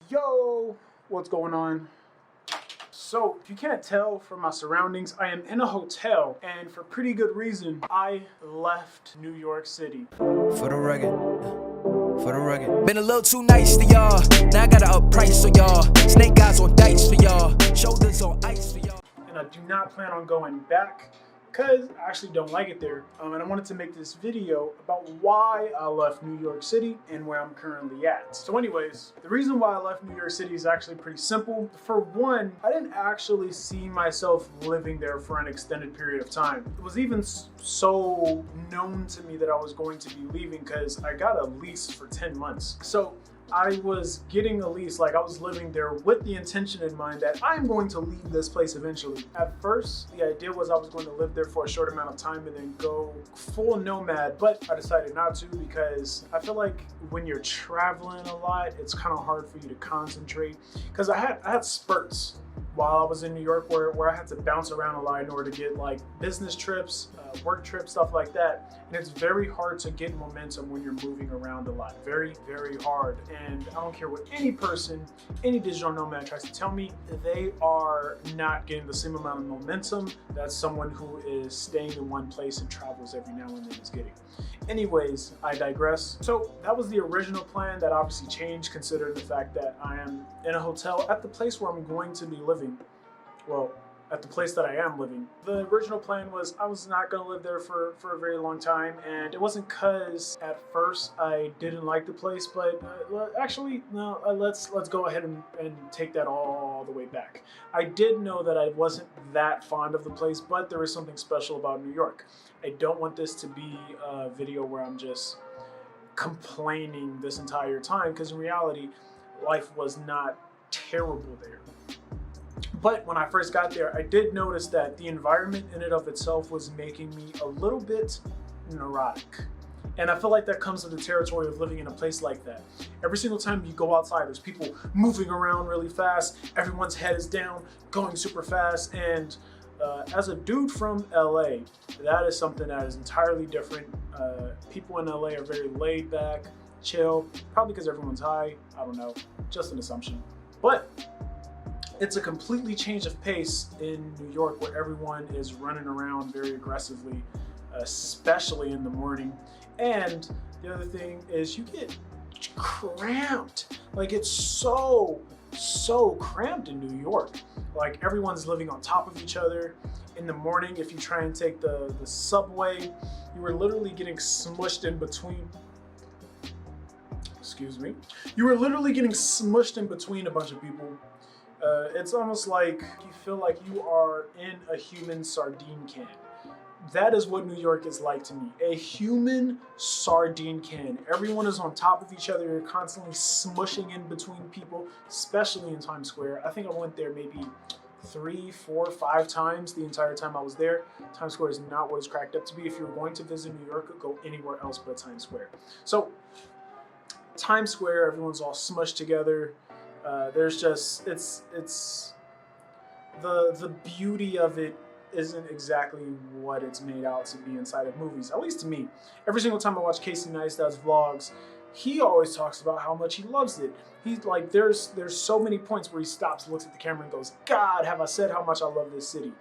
Yo, what's going on? So, if you can't tell from my surroundings, I am in a hotel, and for pretty good reason, I left New York City. For the rugged. Been a little too nice to y'all. Now I gotta up price for y'all. Snake eyes on dice for y'all. Shoulders on ice for y'all. And I do not plan on going back because I actually don't like it there. And I wanted to make this video about why I left New York City and where I'm currently at. So anyways, the reason why I left New York City is actually pretty simple. For one, I didn't actually see myself living there for an extended period of time. It was even so known to me that I was going to be leaving because I got a lease for 10 months. So I was getting a lease, like I was living there with the intention in mind that I'm going to leave this place eventually. At first, the idea was I was going to live there for a short amount of time and then go full nomad, but I decided not to because I feel like when you're traveling a lot, it's kind of hard for you to concentrate. Because I had spurts while I was in New York where I had to bounce around a lot in order to get like business trips, work trips, stuff like that. And it's very hard to get momentum when you're moving around a lot. Very, very hard. And I don't care what any person, any digital nomad tries to tell me, they are not getting the same amount of momentum that someone who is staying in one place and travels every now and then is getting. Anyways, I digress. So that was the original plan that obviously changed considering the fact that I am in a hotel at the place where I'm going to be living. Well, at the place that I am living. The original plan was I was not going to live there for a very long time, and it wasn't because at first I didn't like the place, but actually no, let's go ahead and take that all the way back. I did know that I wasn't that fond of the place, but there is something special about New York. I don't want this to be a video where I'm just complaining this entire time, because in reality life was not terrible there. But when I first got there, I did notice that the environment in and of itself was making me a little bit neurotic. And I feel like that comes with the territory of living in a place like that. Every single time you go outside, there's people moving around really fast. Everyone's head is down, going super fast. And as a dude from LA, that is something that is entirely different. People in LA are very laid back, chill, probably because everyone's high. I don't know, just an assumption. But it's a completely change of pace in New York where everyone is running around very aggressively, especially in the morning. And the other thing is you get cramped. Like it's so cramped in New York. Like everyone's living on top of each other. In the morning, if you try and take the subway, you were literally getting smushed in between. Excuse me. You were literally getting smushed in between a bunch of people. It's almost like you feel like you are in a human sardine can. That is what New York is like to me. A human sardine can. Everyone is on top of each other. You're constantly smushing in between people, especially in Times Square. I think I went there maybe 3, 4, 5 times the entire time I was there. Times Square is not what it's cracked up to be. If you're going to visit New York, go anywhere else but Times Square. So Times Square, everyone's all smushed together. There's just, it's the beauty of it isn't exactly what it's made out to be inside of movies, at least to me. Every single time I watch Casey Neistat's vlogs, he always talks about how much he loves it. He's like, there's so many points where he stops, looks at the camera and goes, God, have I said how much I love this city?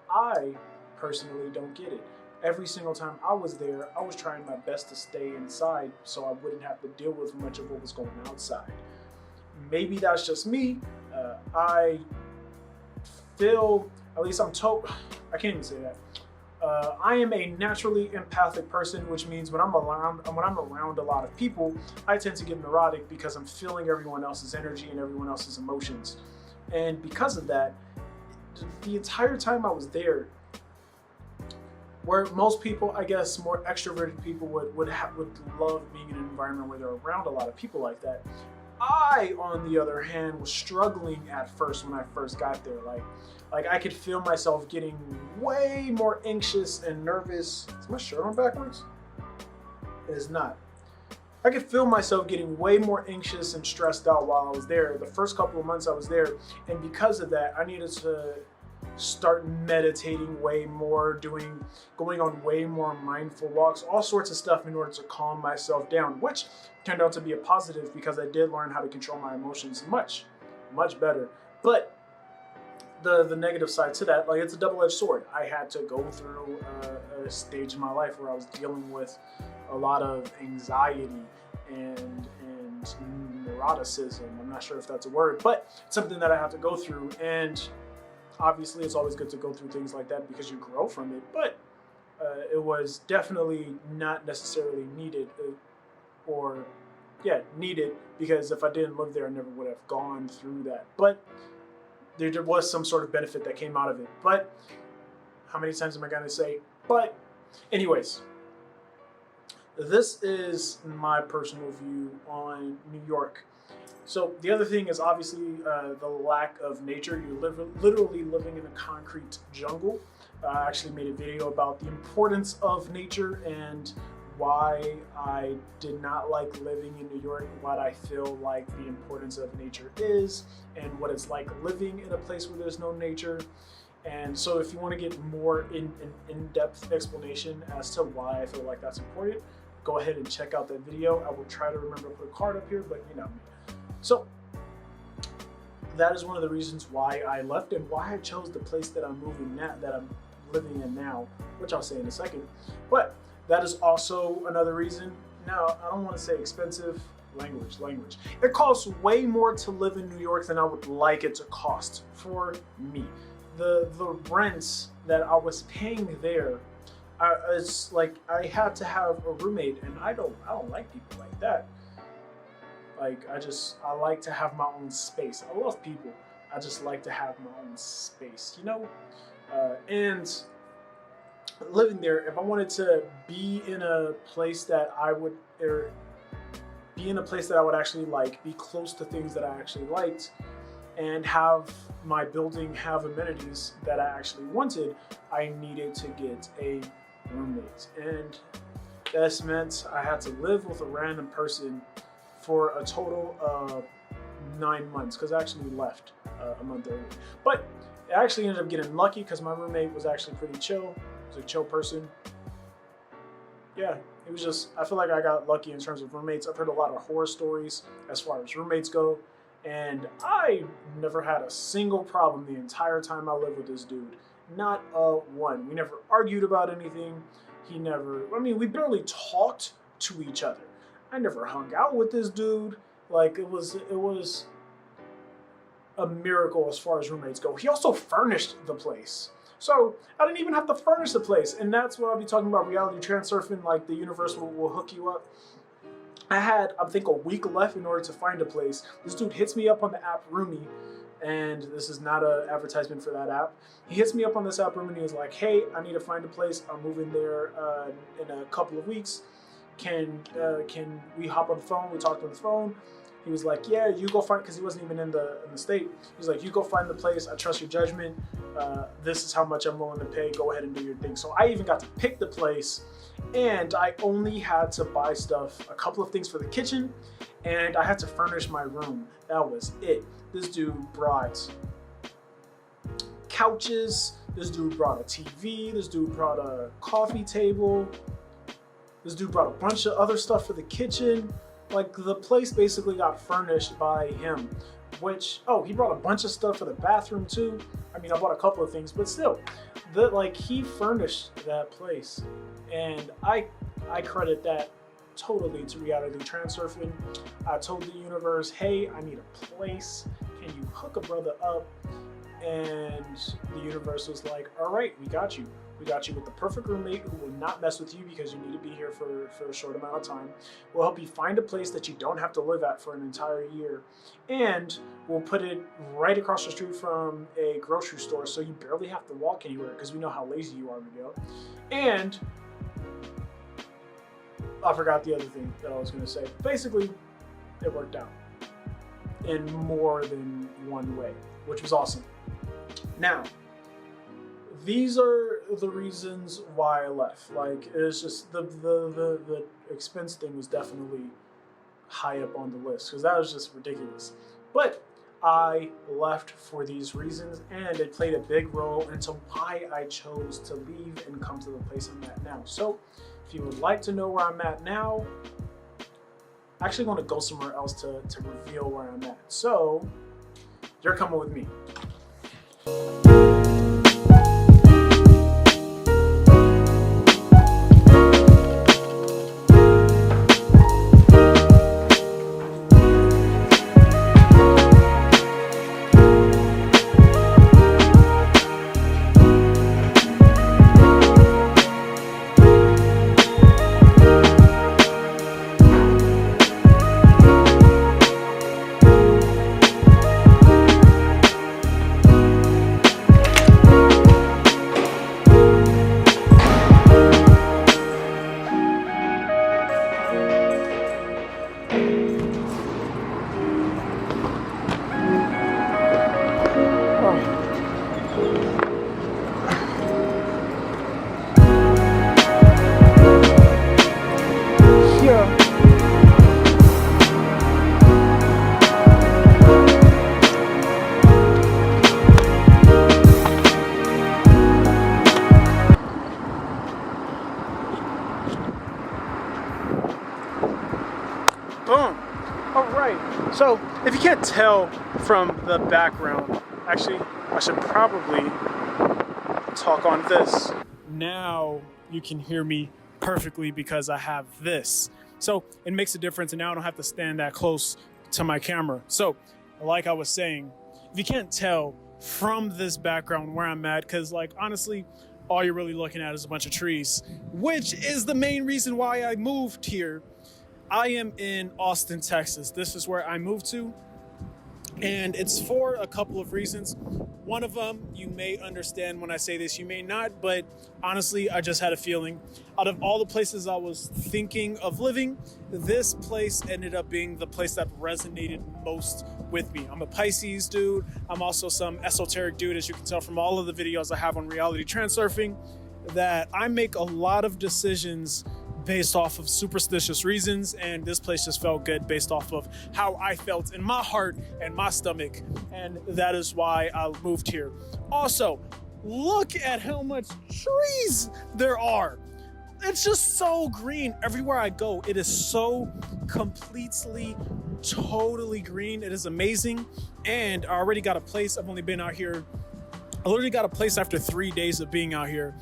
I personally don't get it. Every single time I was there, I was trying my best to stay inside so I wouldn't have to deal with much of what was going outside. Maybe that's just me. I feel, at least I'm told, I can't even say that. I am a naturally empathic person, which means when I'm around a lot of people, I tend to get neurotic because I'm feeling everyone else's energy and everyone else's emotions. And because of that, the entire time I was there, where most people, I guess, more extroverted people would love being in an environment where they're around a lot of people like that. I, on the other hand, was struggling at first when I first got there. Like I could feel myself getting way more anxious and nervous. Is my shirt on backwards? It is not. I could feel myself getting way more anxious and stressed out while I was there. The first couple of months I was there, and because of that, I needed to start meditating way more, going on way more mindful walks, all sorts of stuff in order to calm myself down, which turned out to be a positive because I did learn how to control my emotions much better. But the negative side to that, like, it's a double-edged sword. I had to go through a stage in my life where I was dealing with a lot of anxiety and neuroticism. I'm not sure if that's a word, but it's something that I have to go through. And obviously it's always good to go through things like that because you grow from it, but it was definitely not necessarily needed, needed, because if I didn't live there, I never would have gone through that. But there was some sort of benefit that came out of it. But how many times am I going to say but? Anyways, this is my personal view on New York. So the other thing is obviously the lack of nature. You're literally living in a concrete jungle. I actually made a video about the importance of nature and why I did not like living in New York, what I feel like the importance of nature is, and what it's like living in a place where there's no nature. And so if you want to get more in-depth explanation as to why I feel like that's important, go ahead and check out that video. I will try to remember to put a card up here, but you know. So that is one of the reasons why I left and why I chose the place that I'm living in now, which I'll say in a second. But that is also another reason. Now, I don't want to say expensive. Language. It costs way more to live in New York than I would like it to cost for me. The rents that I was paying there, it's like I had to have a roommate, and I don't like people like that. Like, I like to have my own space. I love people. I just like to have my own space, you know? And living there, if I wanted to be in a place that I would, actually like, be close to things that I actually liked, and have my building have amenities that I actually wanted, I needed to get a roommate. And this meant I had to live with a random person for a total of 9 months, because I actually left a month early. But I actually ended up getting lucky because my roommate was actually pretty chill. He was a chill person. Yeah, it was just, I feel like I got lucky in terms of roommates. I've heard a lot of horror stories as far as roommates go, and I never had a single problem the entire time I lived with this dude. Not a one. We never argued about anything. We barely talked to each other. I never hung out with this dude. Like, it was a miracle as far as roommates go. He also furnished the place. So I didn't even have to furnish the place. And that's what I'll be talking about, reality transsurfing, like the universe will hook you up. I had, I think, a week left in order to find a place. This dude hits me up on the app Roomy, and this is not an advertisement for that app. He hits me up on this app Roomy and he was like, hey, I need to find a place. I'm moving there in a couple of weeks. Can we hop on the phone? We talked on the phone. He was like, yeah, you go find, because he wasn't even in the state. He was like, you go find the place. I trust your judgment. This is how much I'm willing to pay. Go ahead and do your thing. So I even got to pick the place, and I only had to buy stuff, a couple of things for the kitchen, and I had to furnish my room. That was it. This dude brought couches. This dude brought a TV. This dude brought a coffee table. This dude brought a bunch of other stuff for the kitchen. Like, the place basically got furnished by him, which, oh, he brought a bunch of stuff for the bathroom too. I mean, I bought a couple of things, but still, he furnished that place. And I credit that totally to reality transurfing. I told the universe, hey, I need a place. Can you hook a brother up? And the universe was like, all right, we got you. We got you with the perfect roommate who will not mess with you because you need to be here for a short amount of time. We'll help you find a place that you don't have to live at for an entire year. And we'll put it right across the street from a grocery store, so you barely have to walk anywhere, because we know how lazy you are, Miguel. And I forgot the other thing that I was going to say. Basically, it worked out in more than one way, which was awesome. Now, these are the reasons why I left. Like, it's just the expense thing was definitely high up on the list, because that was just ridiculous. But I left for these reasons, and it played a big role into why I chose to leave and come to the place I'm at now. So if you would like to know where I'm at now, I actually want to go somewhere else to reveal where I'm at. So you're coming with me. Boom. All right. So if you can't tell from the background, actually, I should probably talk on this. Now you can hear me perfectly because I have this. So it makes a difference, and now I don't have to stand that close to my camera. So like I was saying, if you can't tell from this background where I'm at, because like honestly, all you're really looking at is a bunch of trees, which is the main reason why I moved here. I am in Austin, Texas. This is where I moved to, and it's for a couple of reasons. One of them, you may understand when I say this, you may not, but honestly, I just had a feeling. Out of all the places I was thinking of living, this place ended up being the place that resonated most with me. I'm a Pisces dude. I'm also some esoteric dude, as you can tell from all of the videos I have on reality transurfing, that I make a lot of decisions based off of superstitious reasons, and this place just felt good based off of how I felt in my heart and my stomach, and that is why I moved here. Also, look at how much trees there are. It's just so green everywhere I go. It is so completely, totally green. It is amazing, and I already got a place. I've only been out here, I literally got a place after 3 days of being out here.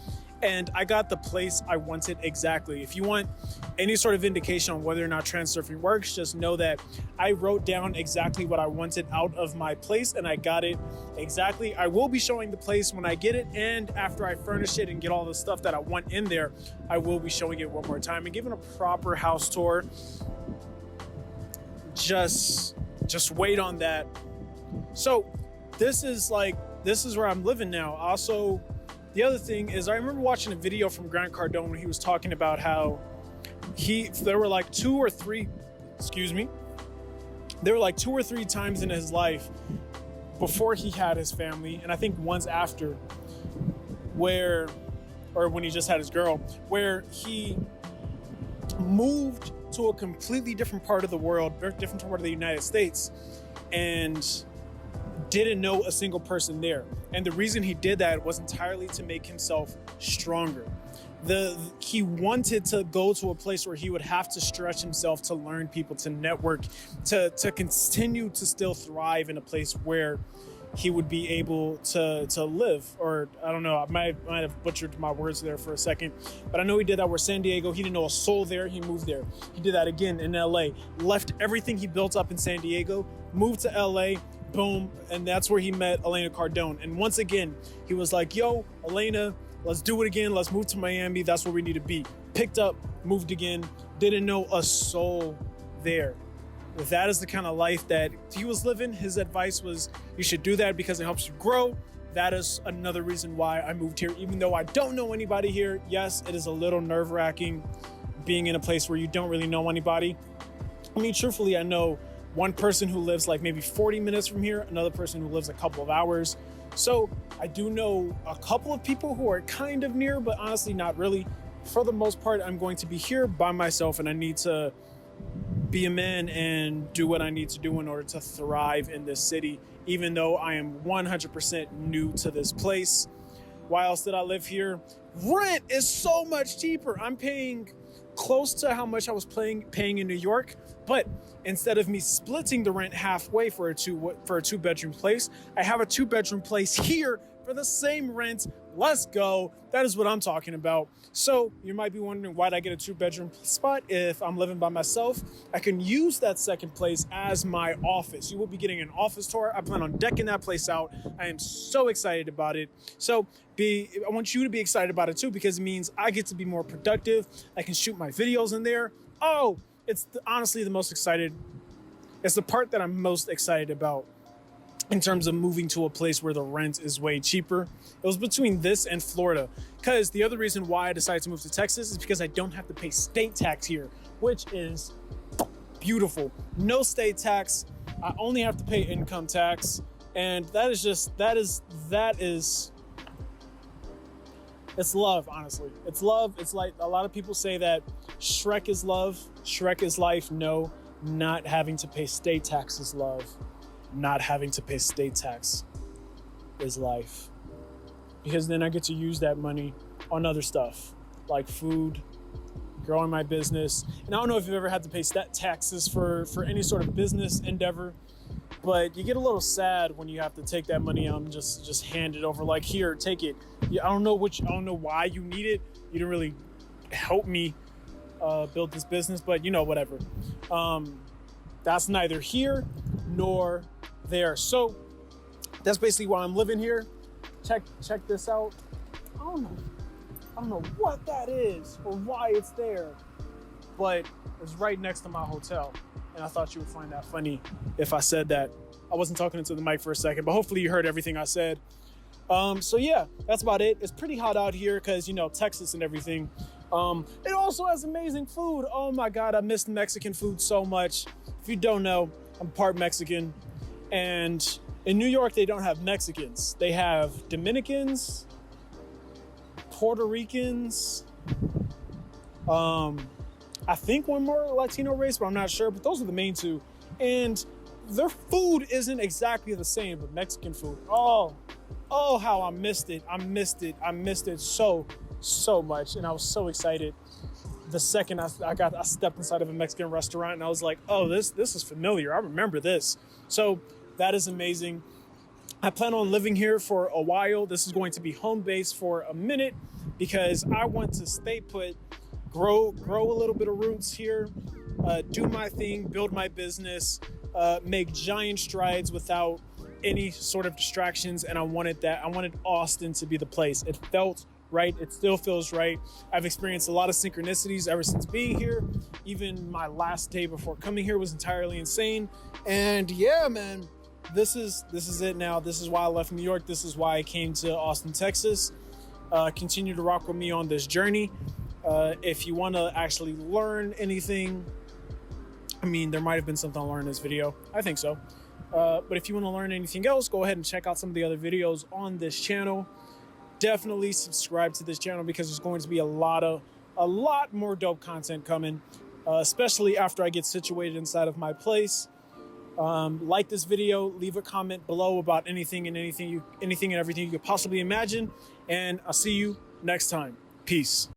And I got the place I wanted exactly. If you want any sort of indication on whether or not transurfing works, just know that I wrote down exactly what I wanted out of my place, and I got it exactly. I will be showing the place when I get it, and after I furnish it and get all the stuff that I want in there, I will be showing it one more time and giving a proper house tour. Just wait on that. So this is where I'm living now. Also, the other thing is, I remember watching a video from Grant Cardone when he was talking about how there were like two or three times in his life before he had his family, and I think once after, or when he just had his girl, where he moved to a completely different part of the world, very different part of the United States, and didn't know a single person there. And the reason he did that was entirely to make himself stronger. He wanted to go to a place where he would have to stretch himself to learn people, to network, to continue to still thrive in a place where he would be able to live. Or I don't know, I might have butchered my words there for a second, but I know he did that where San Diego, he didn't know a soul there, he moved there. He did that again in LA, left everything he built up in San Diego, moved to LA, boom, and that's where he met Elena Cardone. And once again, he was like, yo, Elena, let's do it again. Let's move to Miami. That's where we need to be. Picked up, moved again, didn't know a soul there. If that is the kind of life that he was living, his advice was, you should do that because it helps you grow. That is another reason why I moved here. Even though I don't know anybody here, yes, it is a little nerve-wracking being in a place where you don't really know anybody. I mean, truthfully, I know one person who lives like maybe 40 minutes from here, another person who lives a couple of hours. So I do know a couple of people who are kind of near, but honestly not really. For the most part, I'm going to be here by myself, and I need to be a man and do what I need to do in order to thrive in this city, even though I am 100% new to this place. Why else did I live here? Rent is so much cheaper. I'm paying close to how much I was paying in New York, but instead of me splitting the rent halfway for a two-bedroom place, I have a two-bedroom place here for the same rent. Let's go. That is what I'm talking about. So you might be wondering, why'd I get a two-bedroom spot if I'm living by myself? I can use that second place as my office. You will be getting an office tour. I plan on decking that place out. I am so excited about it. So I want you to be excited about it too, because it means I get to be more productive. I can shoot my videos in there. Oh, it's honestly the most excited. It's the part that I'm most excited about in terms of moving to a place where the rent is way cheaper. It was between this and Florida, because the other reason why I decided to move to Texas is because I don't have to pay state tax here, which is beautiful. No state tax. I only have to pay income tax. And it's love, honestly. It's love. It's like a lot of people say that Shrek is love, Shrek is life. No, not having to pay state tax is love. Not having to pay state tax is life. Because then I get to use that money on other stuff, like food, growing my business. And I don't know if you've ever had to pay state taxes for any sort of business endeavor, but you get a little sad when you have to take that money out and just hand it over. Like, here, take it. I don't know why you need it. You didn't really help me build this business, but whatever. That's neither here nor there. So that's basically why I'm living here. Check this out. I don't know what that is or why it's there, but it's right next to my hotel. And I thought you would find that funny if I said that. I wasn't talking into the mic for a second, but hopefully you heard everything I said. So yeah, that's about it. It's pretty hot out here because, Texas and everything. It also has amazing food. Oh my God, I miss Mexican food so much. If you don't know, I'm part Mexican. And in New York, they don't have Mexicans. They have Dominicans, Puerto Ricans, I think one more Latino race, but I'm not sure. But those are the main two. And their food isn't exactly the same, but Mexican food. Oh, how I missed it. I missed it so much. And I was so excited the second I stepped inside of a Mexican restaurant, and I was like, oh, this is familiar. I remember this. So that is amazing. I plan on living here for a while. This is going to be home base for a minute because I want to stay put, grow a little bit of roots here, do my thing, build my business, make giant strides without any sort of distractions. And I wanted Austin to be the place. It felt right. It still feels right. I've experienced a lot of synchronicities ever since being here. Even my last day before coming here was entirely insane. And yeah, man, this is it now. This is why I left New York. This is why I came to Austin, Texas. Continue to rock with me on this journey. If you want to actually learn anything, there might have been something I learned in this video. I think so. But if you want to learn anything else, go ahead and check out some of the other videos on this channel. Definitely subscribe to this channel because there's going to be a lot more dope content coming, especially after I get situated inside of my place. Like this video, leave a comment below about anything and everything you could possibly imagine, and I'll see you next time. Peace.